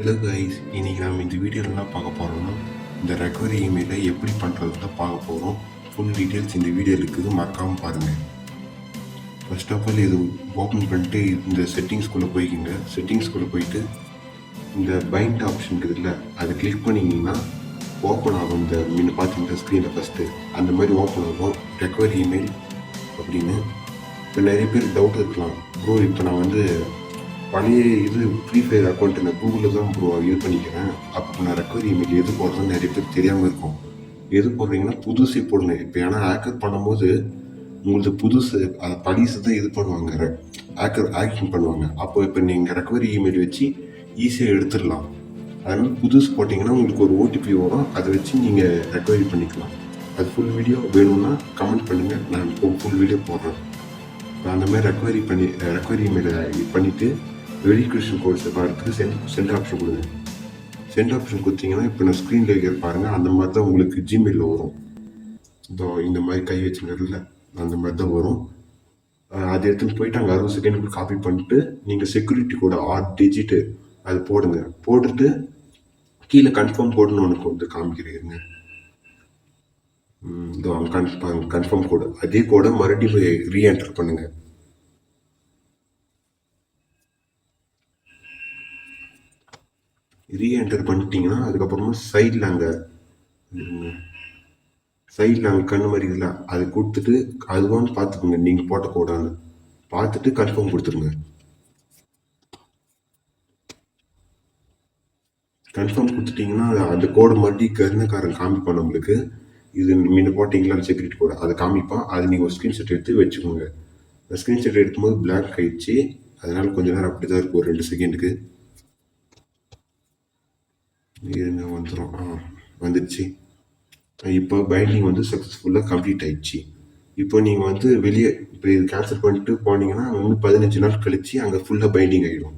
Hello guys, இன்னைக்கு நம்ம இந்த வீடியோவில் என்ன பார்க்க போகிறோம்னா இந்த ரெக்கவரி இமெயிலை எப்படி பண்ணுறது தான் பார்க்க போகிறோம். ஃபுல் டீட்டெயில்ஸ் இந்த வீடியோ இருக்குது, மறக்காமல் பாருங்கள். ஃபர்ஸ்ட் ஆஃப் ஆல் இது ஓப்பன் பண்ணிட்டு இந்த செட்டிங்ஸ்குள்ளே போய்க்குங்க. செட்டிங்ஸ்குள்ளே போயிட்டு இந்த பைண்ட் ஆப்ஷன் இருக்குதுல்ல, அதை கிளிக் பண்ணிங்கன்னா ஓப்பன் ஆகும். இந்த முன்ன பார்த்தீங்கன்னா ஸ்க்ரீனில் ஃபஸ்ட்டு அந்த மாதிரி ஓப்பன் ஆகும் ரெக்கவரி இமெயில் அப்படின்னு. இப்போ நிறைய பேர் டவுட் இருக்கலாம், ப்ரோ இப்போ நான் வந்து பழைய ஃப்ரீ ஃபயர் அக்கௌண்ட் நான் கூகுளில் தான் ப்ரோ இது பண்ணிக்கிறேன், அப்போ நான் ரெக்கவரி இமெயில் எது போடுறதுன்னு நிறைய பேர் தெரியாமல் இருக்கும். எது போடுறீங்கன்னா புதுசே போடுங்க. இப்போ ஏன்னா ஹேக்கர் பண்ணும்போது உங்களுக்கு புதுசு அதை பழசு தான் இது பண்ணுவாங்க, ஹேக்கிங் பண்ணுவாங்க. அப்போ இப்போ நீங்கள் ரெக்கவரி இமெயில் வச்சு ஈஸியாக எடுத்துடலாம். அதனால் புதுசு போட்டிங்கன்னா உங்களுக்கு ஒரு ஓடிபி வரும், அதை வச்சு நீங்கள் ரெக்கவரி பண்ணிக்கலாம். அது ஃபுல் வீடியோ வேணும்னா கமெண்ட் பண்ணுங்கள், நான் இப்போ ஃபுல் வீடியோ போடுறேன். அந்த மாதிரி ரெக்கவரி இமெயிலை பண்ணிவிட்டு வெரிஃபிகேஷன் கோட்ஸ் பார்த்து சென்ட் ஆப்ஷன் கொடுங்க. சென்ட் ஆப்ஷன் கொடுத்தீங்கன்னா இப்போ நான் ஸ்க்ரீனில் இருக்கிற பாருங்கள், அந்த மாதிரி தான் உங்களுக்கு ஜிமெயிலில் வரும். இந்த மாதிரி கை வச்சுங்கிறதுல அந்த மாதிரி தான் வரும். அதை எடுத்துகிட்டு போயிட்டு அங்கே 60 செகண்ட் காப்பி பண்ணிட்டு நீங்கள் செக்யூரிட்டி கோட 6 டிஜிட்டு அது போடுங்க. போட்டுட்டு கீழே கன்ஃபார்ம் கோடுன்னு ஒன்று வந்து காமிக்கிறீங்க. கன்ஃபார்ம் கோடு, அதே கோடை மறுபடியும் ரீஎன்டர் பண்ணுங்க. ரீஎன்டர் பண்ணிட்டீங்கன்னா அதுக்கப்புறமா சைடில் அங்கே கண்ணு மாதிரி இல்லை, அது கொடுத்துட்டு அதுவான்னு பார்த்துக்கோங்க, நீங்கள் போட்ட கோடான்னு பார்த்துட்டு கன்ஃபார்ம் கொடுத்துருங்க. கன்ஃபார்ம் கொடுத்துட்டிங்கன்னா அந்த கோடு மறுபடியும் கருணக்காரன் காமிப்பான் நம்மளுக்கு. இது முன்ன போட்டிங்களா செக்யூரிட்டி கோடு, அதை காமிப்பான். அதை நீங்கள் ஒரு ஸ்க்ரீன்ஷாட் எடுத்து வச்சுக்கோங்க. அந்த ஸ்க்ரீன்ஷாட் எடுக்கும்போது பிளாக் ஆயிடுச்சு, அதனால் கொஞ்ச நேரம் அப்படி தான் இருக்கும், 2 செகண்டுக்கு இருங்க வந்துடும். வந்துடுச்சு. இப்போ பைண்டிங் வந்து சக்ஸஸ்ஃபுல்லாக கம்ப்ளீட் ஆயிடுச்சு. இப்போ நீங்கள் வந்து வெளியே இப்போ இது கேன்சல் பண்ணிட்டு போனீங்கன்னா இன்னும் 15 நாள் கழிச்சு அங்கே ஃபுல்லாக பைண்டிங் ஆகிடும்.